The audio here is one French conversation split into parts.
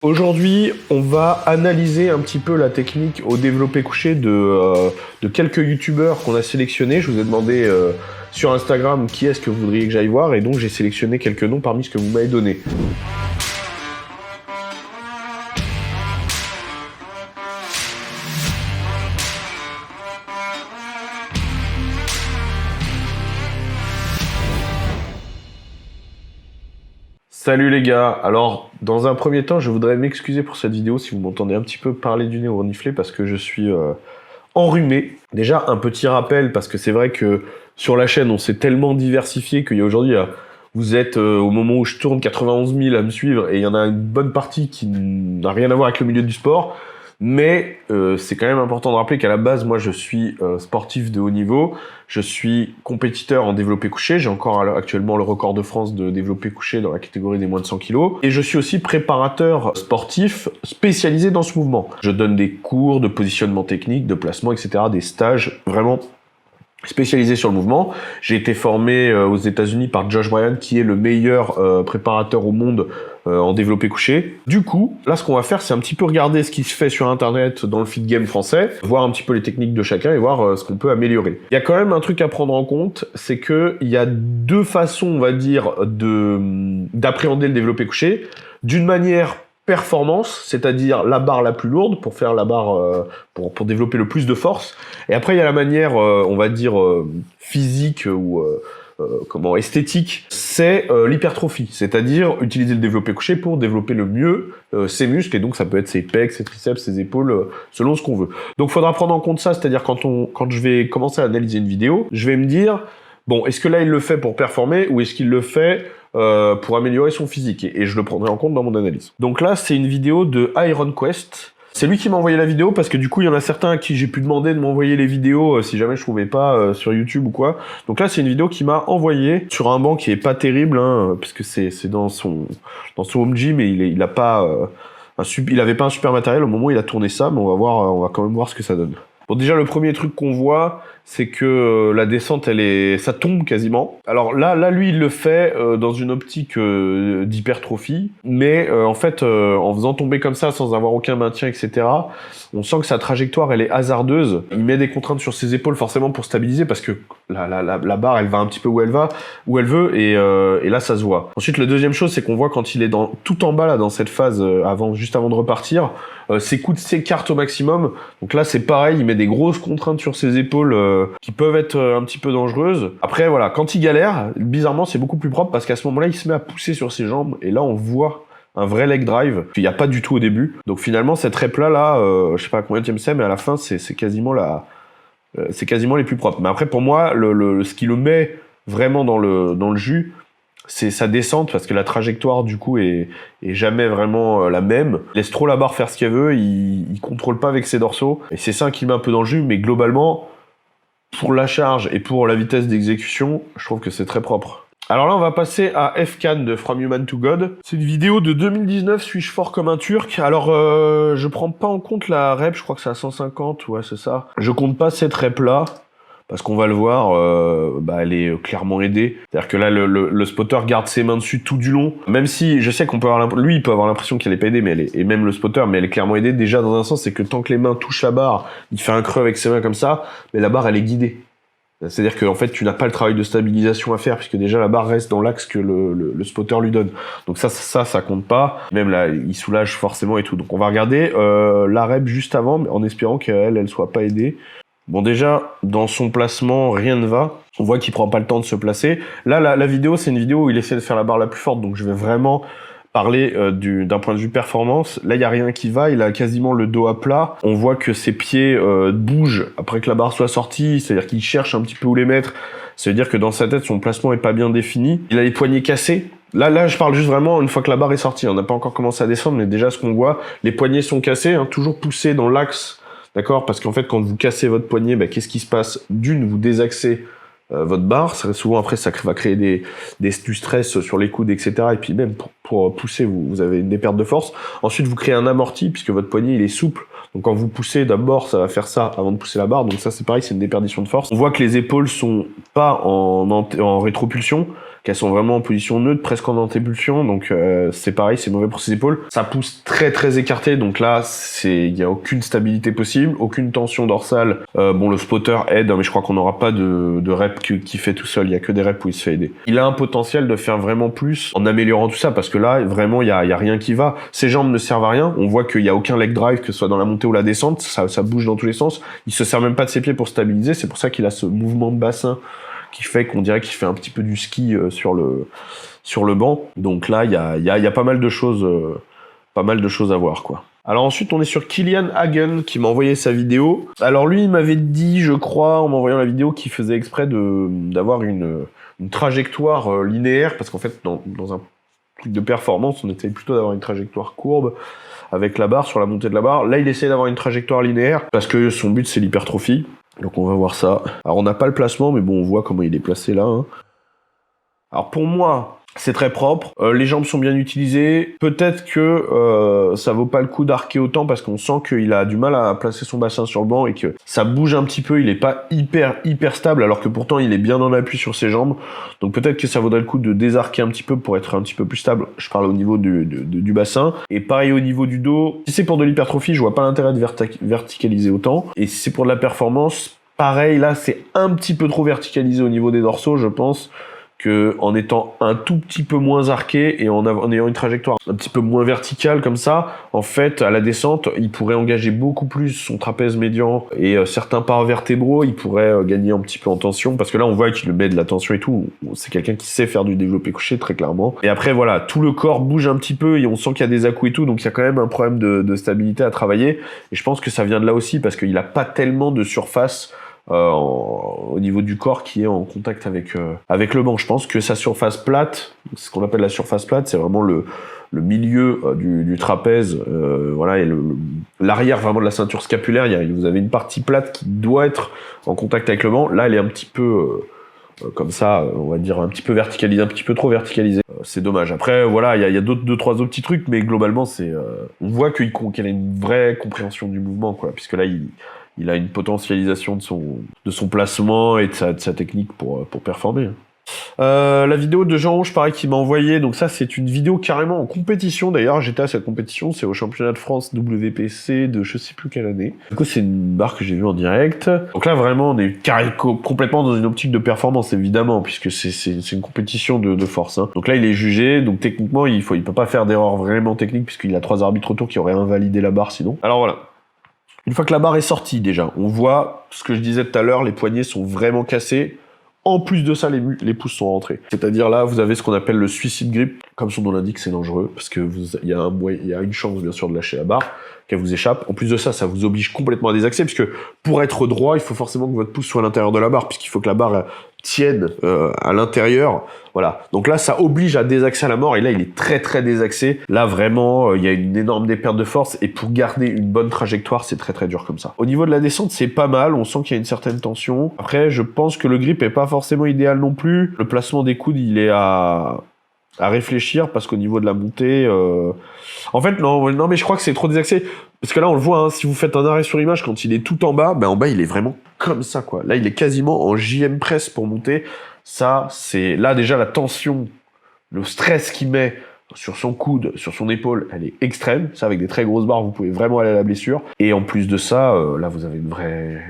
Aujourd'hui, on va analyser un petit peu la technique au développé couché de quelques youtubeurs qu'on a sélectionnés. Je vous ai demandé sur Instagram qui est-ce que vous voudriez que j'aille voir et donc j'ai sélectionné quelques noms parmi ce que vous m'avez donné. Salut les gars, alors dans un premier temps je voudrais m'excuser pour cette vidéo si vous m'entendez un petit peu parler du nez ou renifler parce que je suis enrhumé. Déjà un petit rappel parce que c'est vrai que sur la chaîne on s'est tellement diversifié qu'il y a aujourd'hui, vous êtes au moment où je tourne 91 000 à me suivre et il y en a une bonne partie qui n'a rien à voir avec le milieu du sport. Mais c'est quand même important de rappeler qu'à la base, moi, je suis sportif de haut niveau. Je suis compétiteur en développé couché. J'ai encore actuellement le record de France de développé couché dans la catégorie des moins de 100 kg. Et je suis aussi préparateur sportif spécialisé dans ce mouvement. Je donne des cours de positionnement technique, de placement, etc., des stages vraiment spécialisé sur le mouvement. J'ai été formé aux États-Unis par Josh Bryan, qui est le meilleur préparateur au monde en développé couché. Du coup, là, ce qu'on va faire, c'est un petit peu regarder ce qui se fait sur Internet dans le fit game français, voir un petit peu les techniques de chacun et voir ce qu'on peut améliorer. Il y a quand même un truc à prendre en compte, c'est que il y a deux façons, on va dire, d'appréhender le développé couché. D'une manière performance, c'est-à-dire la barre la plus lourde pour faire la barre pour développer le plus de force. Et après il y a la manière, on va dire physique ou comment esthétique, c'est l'hypertrophie, c'est-à-dire utiliser le développé couché pour développer le mieux ses muscles et donc ça peut être ses pecs, ses triceps, ses épaules, selon ce qu'on veut. Donc il faudra prendre en compte ça, c'est-à-dire quand je vais commencer à analyser une vidéo, je vais me dire bon, est-ce que là il le fait pour performer ou est-ce qu'il le fait pour améliorer son physique et je le prendrai en compte dans mon analyse. Donc là, c'est une vidéo de Iron Quest. C'est lui qui m'a envoyé la vidéo parce que du coup, il y en a certains à qui j'ai pu demander de m'envoyer les vidéos si jamais je trouvais pas sur YouTube ou quoi. Donc là, c'est une vidéo qui m'a envoyé sur un banc qui est pas terrible, hein, puisque c'est dans son home gym et il a pas il avait pas un super matériel au moment où il a tourné ça, mais on va voir, on va quand même voir ce que ça donne. Bon, déjà, le premier truc qu'on voit, c'est que la descente, ça tombe quasiment. Alors là, lui, il le fait dans une optique d'hypertrophie, mais en fait, en faisant tomber comme ça, sans avoir aucun maintien, etc., on sent que sa trajectoire, elle est hasardeuse. Il met des contraintes sur ses épaules, forcément, pour stabiliser, parce que la barre, elle va un petit peu où elle veut, et là, ça se voit. Ensuite, la deuxième chose, c'est qu'on voit quand il est tout en bas, là, dans cette phase, juste avant de repartir, ses coudes s'écartent au maximum. Donc là, c'est pareil, il met des grosses contraintes sur ses épaules qui peuvent être un petit peu dangereuses. Après, voilà, quand il galère, bizarrement, c'est beaucoup plus propre parce qu'à ce moment-là, il se met à pousser sur ses jambes et là, on voit un vrai leg drive qu'il n'y a pas du tout au début. Donc finalement, cette rep-là, je sais pas combien c'est, mais à la fin, c'est quasiment c'est quasiment les plus propres. Mais après, pour moi, ce qui le met vraiment dans le jus, c'est sa descente, parce que la trajectoire, du coup, est jamais vraiment la même. Il laisse trop la barre faire ce qu'elle veut, il contrôle pas avec ses dorsaux, et c'est ça qui le met un peu dans le jus, mais globalement, pour la charge et pour la vitesse d'exécution, je trouve que c'est très propre. Alors là, on va passer à F-Can de From Human to God. C'est une vidéo de 2019, Suis-je fort comme un Turc? Alors, je prends pas en compte la rep, je crois que c'est à 150, ouais, c'est ça. Je compte pas cette rep-là, parce qu'on va le voir, elle est clairement aidée. C'est-à-dire que là, le spotter garde ses mains dessus tout du long. Même si, je sais qu'on peut avoir lui, il peut avoir l'impression qu'elle est pas aidée, et même le spotter, mais elle est clairement aidée. Déjà, dans un sens, c'est que tant que les mains touchent la barre, il fait un creux avec ses mains comme ça, mais la barre, elle est guidée. C'est-à-dire qu'en fait, tu n'as pas le travail de stabilisation à faire, puisque déjà, la barre reste dans l'axe que le spotter lui donne. Donc ça compte pas. Même là, il soulage forcément et tout. Donc on va regarder la rep juste avant, en espérant qu'elle soit pas aidée. Bon, déjà, dans son placement, rien ne va. On voit qu'il prend pas le temps de se placer. Là, la vidéo, c'est une vidéo où il essaie de faire la barre la plus forte, donc je vais vraiment parler d'un point de vue performance. Là, il y a rien qui va, il a quasiment le dos à plat. On voit que ses pieds bougent après que la barre soit sortie, c'est-à-dire qu'il cherche un petit peu où les mettre. Ça veut dire que dans sa tête, son placement est pas bien défini. Il a les poignets cassés. Là, je parle juste vraiment une fois que la barre est sortie. On n'a pas encore commencé à descendre, mais déjà, ce qu'on voit, les poignets sont cassés, hein, toujours poussés dans l'axe. D'accord? Parce qu'en fait, quand vous cassez votre poignet, qu'est-ce qui se passe? D'une, vous désaxez votre barre. Souvent, après, ça va créer du stress sur les coudes, etc. Et puis même, pour pousser, vous avez des pertes de force. Ensuite, vous créez un amorti, puisque votre poignet, il est souple. Donc, quand vous poussez, d'abord, ça va faire ça avant de pousser la barre. Donc ça, c'est pareil, c'est une déperdition de force. On voit que les épaules sont pas en rétropulsion. qu'elles sont vraiment en position neutre, presque en antépulsion, donc c'est pareil, c'est mauvais pour ses épaules. Ça pousse très très écarté, donc là, il y a aucune stabilité possible, aucune tension dorsale. Bon, le spotter aide, hein, mais je crois qu'on n'aura pas de rep qui fait tout seul, il y a que des reps où il se fait aider. Il a un potentiel de faire vraiment plus en améliorant tout ça, parce que là, vraiment, il y a rien qui va. Ses jambes ne servent à rien, on voit qu'il y a aucun leg drive, que ce soit dans la montée ou la descente, ça bouge dans tous les sens. Il se sert même pas de ses pieds pour stabiliser, c'est pour ça qu'il a ce mouvement de bassin qui fait qu'on dirait qu'il fait un petit peu du ski sur le banc. Donc là, il y a pas mal de choses à voir, quoi. Alors ensuite, on est sur Kilian Hagen qui m'a envoyé sa vidéo. Alors lui, il m'avait dit, je crois, en m'envoyant la vidéo, qu'il faisait exprès d'avoir une trajectoire linéaire, parce qu'en fait, dans un truc de performance, on essaye plutôt d'avoir une trajectoire courbe avec la barre, sur la montée de la barre. Là, il essaie d'avoir une trajectoire linéaire, parce que son but, c'est l'hypertrophie. Donc on va voir ça. Alors on n'a pas le placement, mais bon, on voit comment il est placé là. Hein. Alors pour moi, c'est très propre. Les jambes sont bien utilisées. Peut-être que ça vaut pas le coup d'arquer autant parce qu'on sent qu'il a du mal à placer son bassin sur le banc et que ça bouge un petit peu. Il est pas hyper stable alors que pourtant il est bien en appui sur ses jambes. Donc peut-être que ça vaudrait le coup de désarquer un petit peu pour être un petit peu plus stable. Je parle au niveau du bassin. Et pareil au niveau du dos. Si c'est pour de l'hypertrophie, je vois pas l'intérêt de verticaliser autant. Et si c'est pour de la performance, pareil, là c'est un petit peu trop verticalisé au niveau des dorsaux, je pense. Que en étant un tout petit peu moins arqué et en ayant une trajectoire un petit peu moins verticale comme ça, en fait, à la descente, il pourrait engager beaucoup plus son trapèze médian et certains paravertébraux, il pourrait gagner un petit peu en tension, parce que là, on voit qu'il met de la tension et tout. C'est quelqu'un qui sait faire du développé couché, très clairement. Et après, voilà, tout le corps bouge un petit peu et on sent qu'il y a des à-coups et tout, donc il y a quand même un problème de stabilité à travailler. Et je pense que ça vient de là aussi, parce qu'il a pas tellement de surface au niveau du corps qui est en contact avec le banc. Je pense que sa surface plate, ce qu'on appelle la surface plate, c'est vraiment le milieu du trapèze, voilà, et l'arrière vraiment de la ceinture scapulaire. Vous avez une partie plate qui doit être en contact avec le banc. Là, elle est un petit peu comme ça, on va dire un petit peu verticalisée, un petit peu trop verticalisée. C'est dommage. Après, voilà, il y a deux, trois autres petits trucs, mais globalement, on voit qu'il a une vraie compréhension du mouvement, quoi, puisque là, il a une potentialisation de son placement et de sa technique pour performer. La vidéo de Jean Rouge, pareil, qui m'a envoyé, donc ça c'est une vidéo carrément en compétition, d'ailleurs j'étais à cette compétition, c'est au championnat de France WPC de je sais plus quelle année. Du coup c'est une barre que j'ai vue en direct. Donc là vraiment on est complètement dans une optique de performance évidemment, puisque c'est une compétition de force. Hein. Donc là il est jugé, donc techniquement il peut pas faire d'erreur vraiment technique, puisqu'il a 3 arbitres autour qui auraient invalidé la barre sinon. Alors voilà. Une fois que la barre est sortie déjà, on voit ce que je disais tout à l'heure, les poignets sont vraiment cassés. En plus de ça, les pouces sont rentrés. C'est-à-dire là, vous avez ce qu'on appelle le suicide grip. Comme son nom l'indique, c'est dangereux parce que il y a une chance bien sûr de lâcher la barre, qu'elle vous échappe. En plus de ça, ça vous oblige complètement à désaxer, puisque pour être droit, il faut forcément que votre pouce soit à l'intérieur de la barre, puisqu'il faut que la barre tienne à l'intérieur. Voilà. Donc là, ça oblige à désaxer à la mort, et là, il est très très désaxé. Là, vraiment, il y a une énorme perte de force, et pour garder une bonne trajectoire, c'est très très dur comme ça. Au niveau de la descente, c'est pas mal, on sent qu'il y a une certaine tension. Après, je pense que le grip est pas forcément idéal non plus. Le placement des coudes, il est à réfléchir, parce qu'au niveau de la montée... En fait, non, mais je crois que c'est trop désaxé. Parce que là, on le voit, hein, si vous faites un arrêt sur image, quand il est tout en bas, ben en bas, il est vraiment comme ça, quoi. Là, il est quasiment en JM press pour monter. Ça, c'est... Là, déjà, la tension, le stress qu'il met sur son coude, sur son épaule, elle est extrême. Ça, avec des très grosses barres, vous pouvez vraiment aller à la blessure. Et en plus de ça, là, vous avez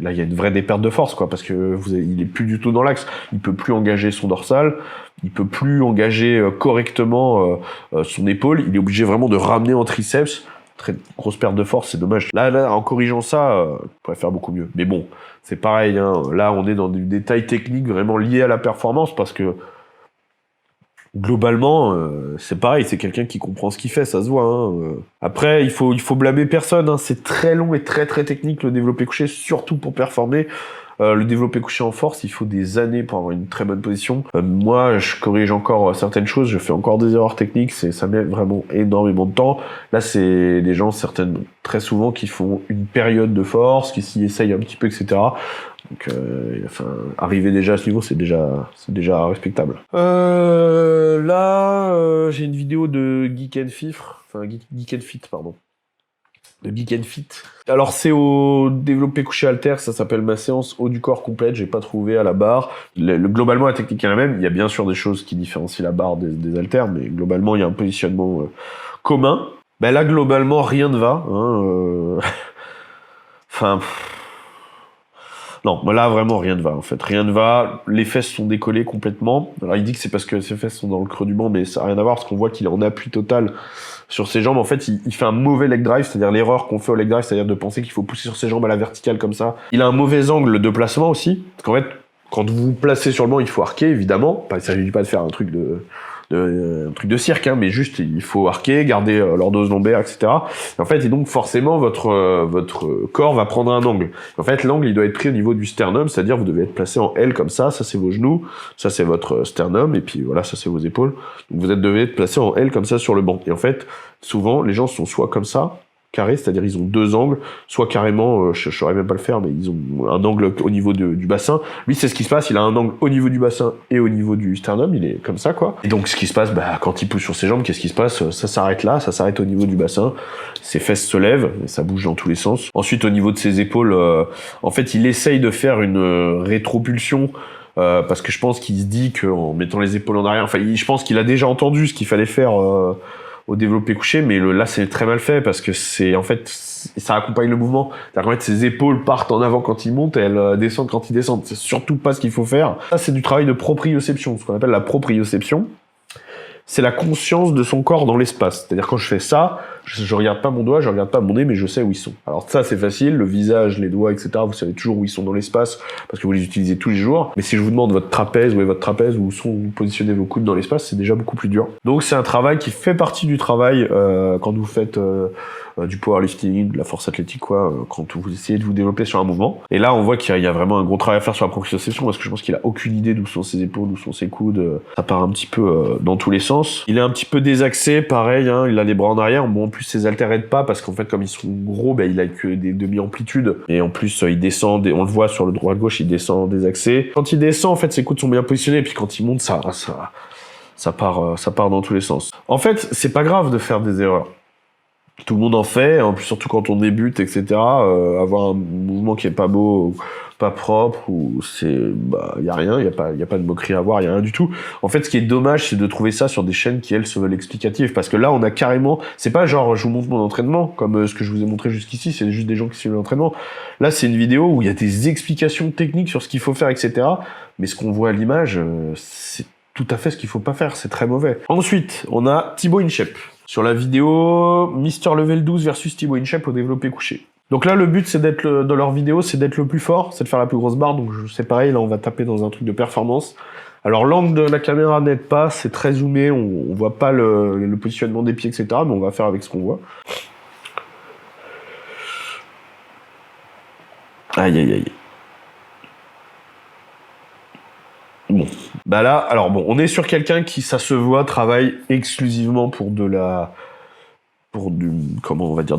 là, il y a une vraie déperte de force, quoi, parce que il est plus du tout dans l'axe. Il peut plus engager son dorsal. Il peut plus engager correctement son épaule. Il est obligé vraiment de ramener en triceps. Très grosse perte de force, c'est dommage. Là, en corrigeant ça, on pourrait faire beaucoup mieux. Mais bon, c'est pareil, hein. Là, on est dans des détails techniques vraiment liés à la performance, parce que globalement, c'est pareil, c'est quelqu'un qui comprend ce qu'il fait, ça se voit. Hein. Après, il faut blâmer personne. Hein. C'est très long et très très technique le développé couché, surtout pour performer. Le développé couché en force, il faut des années pour avoir une très bonne position. Moi, je corrige encore certaines choses, je fais encore des erreurs techniques, ça met vraiment énormément de temps. Là, c'est des gens, très souvent, qui font une période de force, qui s'y essayent un petit peu, etc. Donc, arriver déjà à ce niveau, c'est déjà respectable. Là, j'ai une vidéo de Geek and Fit, pardon. de Geek and Fit. Alors c'est au développé couché haltère, ça s'appelle ma séance haut du corps complète, j'ai pas trouvé à la barre. Globalement la technique est la même, il y a bien sûr des choses qui différencient la barre des haltères, mais globalement il y a un positionnement commun. Ben là globalement rien ne va. Hein, Enfin... Non, là vraiment rien ne va en fait, rien ne va, les fesses sont décollées complètement. Alors il dit que c'est parce que ses fesses sont dans le creux du banc, mais ça n'a rien à voir parce qu'on voit qu'il est en appui total sur ses jambes. En fait, il fait un mauvais leg drive, c'est-à-dire l'erreur qu'on fait au leg drive, c'est-à-dire de penser qu'il faut pousser sur ses jambes à la verticale comme ça. Il a un mauvais angle de placement aussi, parce qu'en fait, quand vous vous placez sur le banc, il faut arquer évidemment. Il ne s'agit pas de faire un truc de cirque, hein, mais juste il faut arquer, garder l'ordose lombaire, etc. En fait, et donc forcément votre corps va prendre un angle. En fait, l'angle il doit être pris au niveau du sternum, c'est-à-dire vous devez être placé en L comme ça c'est vos genoux, ça c'est votre sternum, et puis voilà, ça c'est vos épaules. Donc vous devez être placé en L comme ça sur le banc. Et en fait, souvent les gens sont soit comme ça, carré, c'est-à-dire ils ont deux angles, soit carrément, je saurais même pas le faire, mais ils ont un angle au niveau du bassin. Lui, c'est ce qui se passe, il a un angle au niveau du bassin et au niveau du sternum, il est comme ça, quoi. Et donc, ce qui se passe, quand il pousse sur ses jambes, qu'est-ce qui se passe? Ça s'arrête là, ça s'arrête au niveau du bassin, ses fesses se lèvent, et ça bouge dans tous les sens. Ensuite, au niveau de ses épaules, en fait, il essaye de faire une rétropulsion, parce que je pense qu'il se dit qu'en mettant les épaules en arrière, enfin, je pense qu'il a déjà entendu ce qu'il fallait faire, au développé couché, mais là c'est très mal fait parce que c'est en fait ça accompagne le mouvement. C'est-à-dire qu'en fait ses épaules partent en avant quand il monte et elles descendent quand il descend. C'est surtout pas ce qu'il faut faire. Ça c'est du travail de proprioception, ce qu'on appelle la proprioception. C'est la conscience de son corps dans l'espace. C'est-à-dire quand je fais ça, je regarde pas mon doigt, je regarde pas mon nez, mais je sais où ils sont. Alors ça c'est facile, le visage, les doigts, etc. Vous savez toujours où ils sont dans l'espace parce que vous les utilisez tous les jours. Mais si je vous demande votre trapèze, où est votre trapèze, où sont vous positionnez vos coudes dans l'espace, c'est déjà beaucoup plus dur. Donc c'est un travail qui fait partie du travail quand vous faites du powerlifting, de la force athlétique, quoi, quand vous essayez de vous développer sur un mouvement. Et là on voit qu'il y a vraiment un gros travail à faire sur la proprioception parce que je pense qu'il a aucune idée d'où sont ses épaules, d'où sont ses coudes. Ça part un petit peu dans tous les sens. Il est un petit peu désaxé, pareil, hein, il a les bras en arrière. Bon, en plus ses haltères aident pas parce qu'en fait comme ils sont gros, il a que des demi-amplitudes. Et en plus il descend, on le voit sur le droit-gauche, il descend désaxé. Quand il descend, en fait ses coudes sont bien positionnés. Et puis quand il monte, ça part dans tous les sens. En fait, c'est pas grave de faire des erreurs. Tout le monde en fait, en plus surtout quand on débute, etc. Avoir un mouvement qui est pas beau, pas propre, ou c'est, y a rien, y a pas de moquerie à avoir, y a rien du tout. En fait, ce qui est dommage, c'est de trouver ça sur des chaînes qui elles se veulent explicatives, parce que là, on a carrément, c'est pas genre je vous montre mon entraînement comme ce que je vous ai montré jusqu'ici, c'est juste des gens qui suivent l'entraînement. Là, c'est une vidéo où il y a des explications techniques sur ce qu'il faut faire, etc. Mais ce qu'on voit à l'image, c'est tout à fait ce qu'il faut pas faire, c'est très mauvais. Ensuite, on a Thibaut Inchep. Sur la vidéo, Mister Level 12 versus Thibaut Inchep au développé couché. Donc là, le but, c'est dans leur vidéo, c'est d'être le plus fort, c'est de faire la plus grosse barre, donc c'est pareil, là, on va taper dans un truc de performance. Alors, l'angle de la caméra n'aide pas, c'est très zoomé, on voit pas le positionnement des pieds, etc., mais on va faire avec ce qu'on voit. Aïe, aïe, aïe. Bon. Là, alors bon, on est sur quelqu'un qui, ça se voit, travaille exclusivement pour de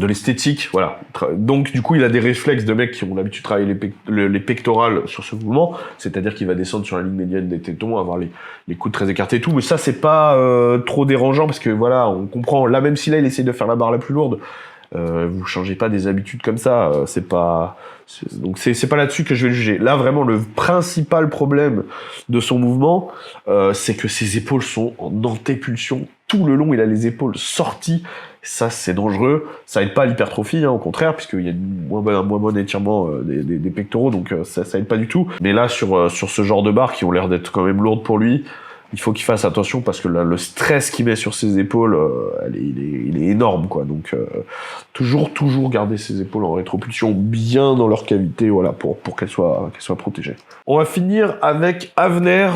l'esthétique, voilà. Donc, du coup, il a des réflexes de mecs qui ont l'habitude de travailler les pectorales sur ce mouvement, c'est-à-dire qu'il va descendre sur la ligne médiane des tétons, avoir les coudes très écartés et tout, mais ça, c'est pas trop dérangeant, parce que voilà, on comprend, là, même si là, il essaye de faire la barre la plus lourde, vous changez pas des habitudes comme ça, donc c'est pas là-dessus que je vais le juger. Là vraiment le principal problème de son mouvement, c'est que ses épaules sont en antépulsion tout le long. Il a les épaules sorties, ça c'est dangereux. Ça aide pas à l'hypertrophie, hein, au contraire, puisqu'il y a un moins bon étirement des pectoraux, donc ça aide pas du tout. Mais là sur ce genre de barres qui ont l'air d'être quand même lourdes pour lui, il faut qu'il fasse attention parce que le stress qu'il met sur ses épaules, il est énorme, quoi. Donc toujours garder ses épaules en rétropulsion bien dans leur cavité, voilà, pour qu'elles soient protégées. On va finir avec Avner,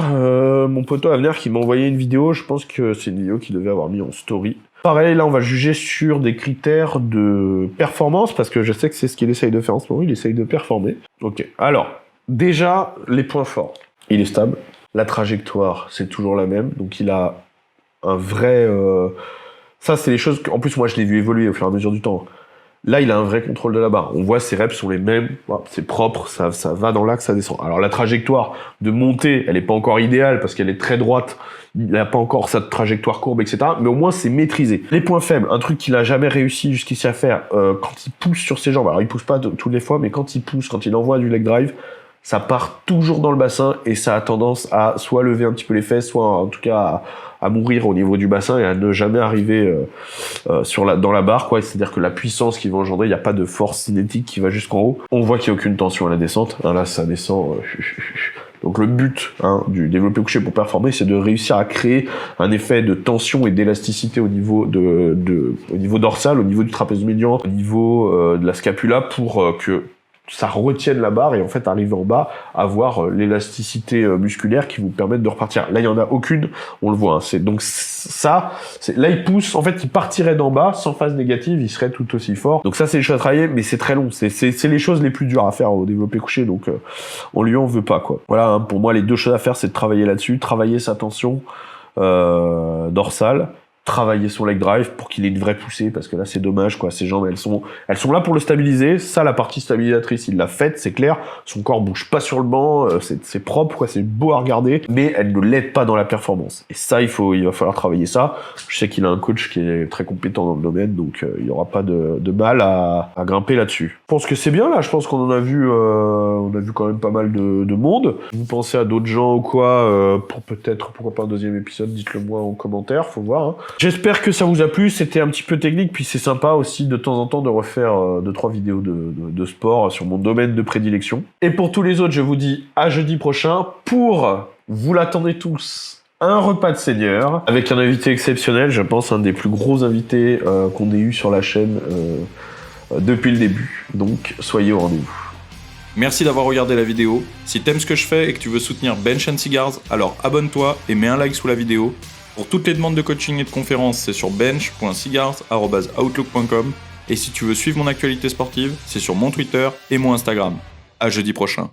mon poteau Avner qui m'a envoyé une vidéo. Je pense que c'est une vidéo qu'il devait avoir mis en story. Pareil, là on va juger sur des critères de performance parce que je sais que c'est ce qu'il essaye de faire en ce moment. Il essaye de performer. Ok. Alors déjà les points forts. Il est stable. La trajectoire, c'est toujours la même. Donc, il a un vrai... Ça, c'est les choses... En plus, moi, je l'ai vu évoluer au fur et à mesure du temps. Là, il a un vrai contrôle de la barre. On voit ses reps sont les mêmes, c'est propre, ça va dans l'axe, ça descend. Alors la trajectoire de montée, elle est pas encore idéale parce qu'elle est très droite. Il n'a pas encore sa trajectoire courbe, etc. Mais au moins, c'est maîtrisé. Les points faibles, un truc qu'il a jamais réussi jusqu'ici à faire, quand il pousse sur ses jambes, alors il pousse pas toutes les fois, mais quand il pousse, quand il envoie du leg drive, ça part toujours dans le bassin et ça a tendance à soit lever un petit peu les fesses, soit en tout cas à mourir au niveau du bassin et à ne jamais arriver dans la barre, quoi. C'est-à-dire que la puissance qu'il va engendrer, il n'y a pas de force cinétique qui va jusqu'en haut. On voit qu'il n'y a aucune tension à la descente. Là, ça descend. Donc le but du développé couché pour performer, c'est de réussir à créer un effet de tension et d'élasticité au niveau au niveau dorsal, au niveau du trapèze médian, au niveau de la scapula, pour que ça retienne la barre et en fait arriver en bas, avoir l'élasticité musculaire qui vous permette de repartir. Là, il y en a aucune, on le voit. C'est donc ça. Là, il pousse. En fait, il partirait d'en bas sans phase négative, il serait tout aussi fort. Donc ça, c'est les choses à travailler, mais c'est très long. C'est les choses les plus dures à faire au développé couché. Donc on lui en veut pas, quoi. Voilà. Pour moi, les deux choses à faire, c'est de travailler là-dessus, travailler sa tension dorsale, travailler son leg drive pour qu'il ait une vraie poussée, parce que là c'est dommage, quoi. Ses jambes elles sont là pour le stabiliser. Ça, la partie stabilisatrice, il l'a faite, c'est clair. Son corps bouge pas sur le banc, c'est propre, quoi. C'est beau à regarder, mais elle ne l'aide pas dans la performance. Et ça, il va falloir travailler ça. Je sais qu'il a un coach qui est très compétent dans le domaine, donc il y aura pas de mal à grimper là-dessus. Je pense que c'est bien là. Je pense qu'on en a vu, on a vu quand même pas mal de monde. Vous pensez à d'autres gens ou quoi pour peut-être, pourquoi pas un deuxième épisode? Dites-le moi en commentaire, faut voir. J'espère que ça vous a plu, c'était un petit peu technique, puis c'est sympa aussi de temps en temps de refaire 2-3 vidéos de sport sur mon domaine de prédilection. Et pour tous les autres, je vous dis à jeudi prochain pour, vous l'attendez tous, un repas de seigneur, avec un invité exceptionnel, je pense un des plus gros invités qu'on ait eu sur la chaîne depuis le début. Donc soyez au rendez-vous. Merci d'avoir regardé la vidéo. Si t'aimes ce que je fais et que tu veux soutenir Bench & Cigars, alors abonne-toi et mets un like sous la vidéo. Pour toutes les demandes de coaching et de conférences, c'est sur bench.cigars@outlook.com. Et si tu veux suivre mon actualité sportive, c'est sur mon Twitter et mon Instagram. À jeudi prochain.